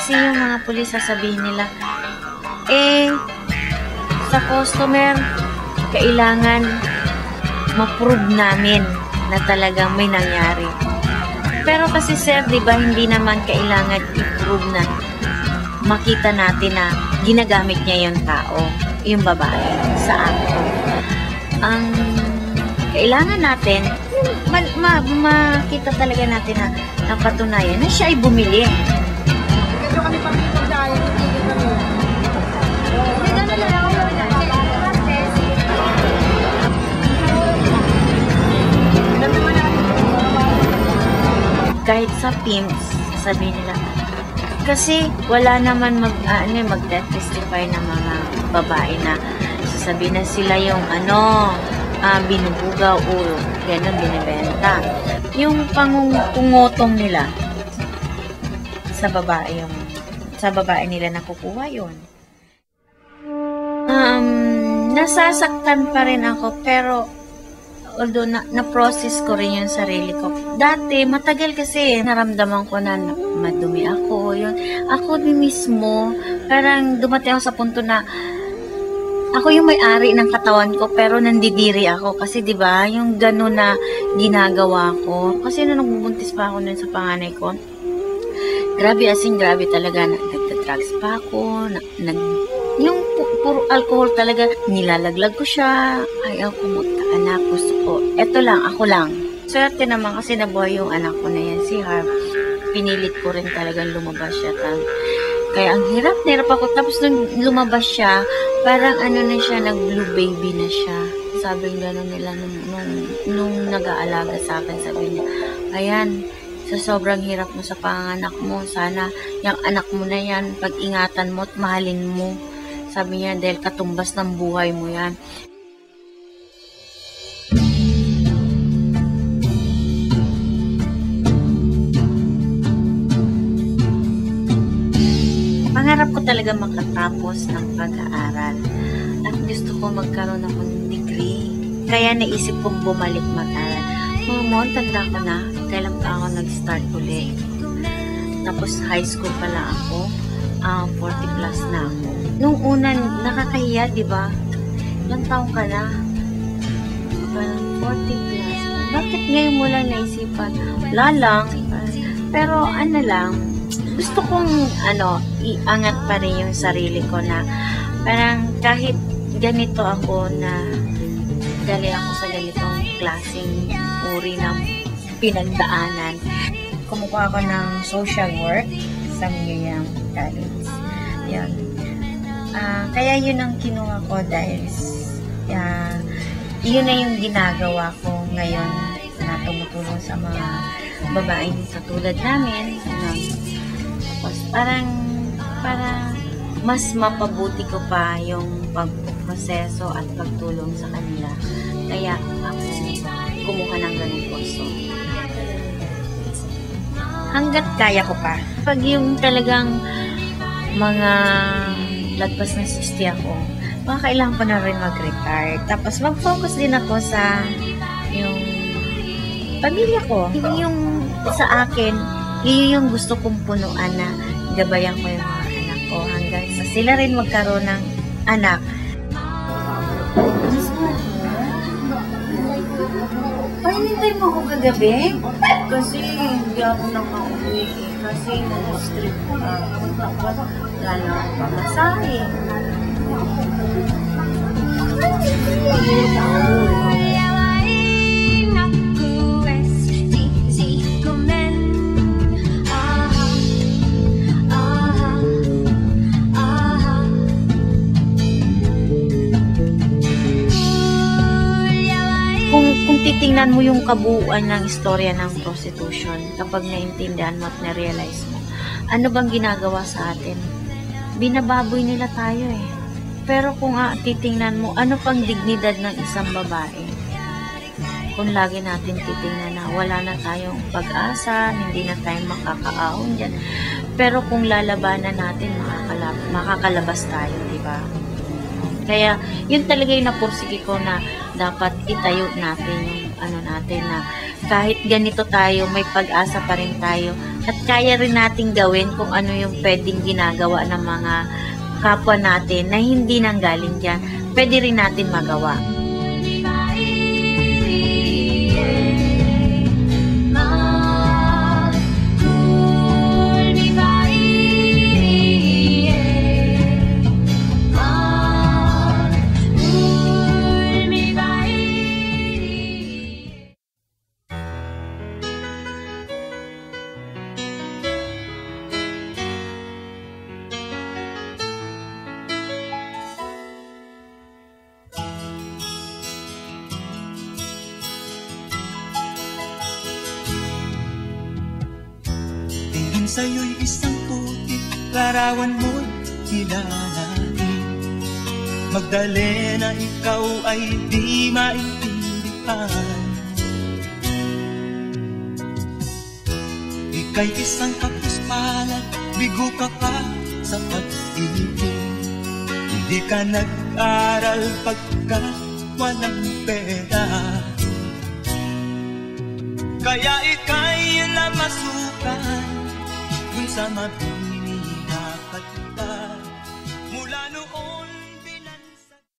Kasi yung mga pulis sasabihin nila, sa customer, kailangan ma-prove namin na talagang may nangyari. Pero kasi sir, di ba, hindi naman kailangan i-prove na makita natin na ginagamit niya yung tao, yung babae, sa akto. Ang kailangan natin, makita talaga natin na napatunayan na siya ay bumili. Ito kami pang-ipag dahil, hindi kami. Hindi gano'n na lang ako na. Kahit sa PIMS, sabihin nila, kasi wala naman mag-testify ng mga babae na sasabihin na sila yung binubugaw o gano'n binibenta. Yung pangungutong nila sa babae nila nakukuha yun. Nasasaktan pa rin ako, pero although na-process ko rin yung sarili ko. Dati, matagal kasi, naramdaman ko na madumi ako. Yun. Ako din mismo, parang dumating ako sa punto na ako yung may-ari ng katawan ko, pero nandidiri ako. Kasi, di ba yung gano'n na ginagawa ko. Kasi nung nagbubuntis pa ako nun sa panganay ko, grabe talaga. Nagta-drugs pa ako, yung puro alcohol talaga, nilalaglag ko siya. Ayaw ko anak, gusto ko. Eto lang, ako lang. Swerte naman kasi nabuhay yung anak ko na yan, si Harv. Pinilit ko rin talagang lumabas siya. Kaya ang hirap ako. Tapos nung lumabas siya, parang na siya, nag-blue baby na siya. Sabi gano'n nila nung nag-aalaga sa akin, sabi niya, ayan, sa sobrang hirap mo sa panganak mo, sana yung anak mo na yan, pag-ingatan mo at mahalin mo. Sabi niya, dahil katumbas ng buhay mo yan. Pangarap ko talaga makatapos ng pag-aaral. At gusto ko magkaroon ako ng degree. Kaya naisip kong bumalik mag-aral. Tanda ko na, kailan pa ako nag-start ulit. Tapos high school pala ako. 40 plus na ako. Nung una, nakakahiya, di ba? Ilang taong ka na? 40 plus. Bakit ngayon mo lang naisipan? Wala lang. Pero lang, gusto kong iangat pa rin yung sarili ko na parang kahit ganito ako na dali ako sa ganitong klaseng uri ng pinagdaanan. Kumukuha ako ng social work sa Miriam College. Yan. Kaya yun ang kinuha ko dahil yun na yung ginagawa ko ngayon na tumutulong sa mga babaeng katulad namin. Tapos para mas mapabuti ko pa yung pagproseso at pagtulong sa kanila. Kaya ako kumuha ng ganung kurso. Hanggat kaya ko pa. Pag yung talagang mga lagpas na 60 ako, kailangan ko na rin mag-retire. Tapos mag-focus din ako sa yung pamilya ko. Yung sa akin, yun yung gusto kong punuan na gabayan ko yung mga anak ko hanggang sa sila rin magkaroon ng anak. Pahinintay mo ako kagabi? Kasi hindi ako nakauwi. Kasi na-strip ko na. Lalo ako pamasahe. Kung titingnan mo yung kabuuan ng istorya ng prostitution, kapag naintindihan mo at na-realize mo, ano bang ginagawa sa atin? Binababoy nila tayo eh. Pero kung titingnan mo, ano pang dignidad ng isang babae? Kung lagi natin titingnan na wala na tayong pag-asa, hindi na tayo makakaahon dyan. Pero kung lalabanan natin, makakalabas tayo, di ba? Kaya, yun talaga yung napursige ko na dapat itayo natin yung natin na kahit ganito tayo, may pag-asa pa rin tayo. At kaya rin nating gawin kung ano yung pwedeng ginagawa ng mga kapwa natin na hindi nanggaling dyan. Pwede rin natin magawa. Sa'yo'y isang putik, larawan mo'y kilalanin. Magdalena, ikaw ay di maintindihan. Ika'y isang kapuspalan, bigo ka pa sa pag-ibig. Hindi ka nag-aral pagkat walang pera. Kaya ika'y namasukan sa mabini na pagkat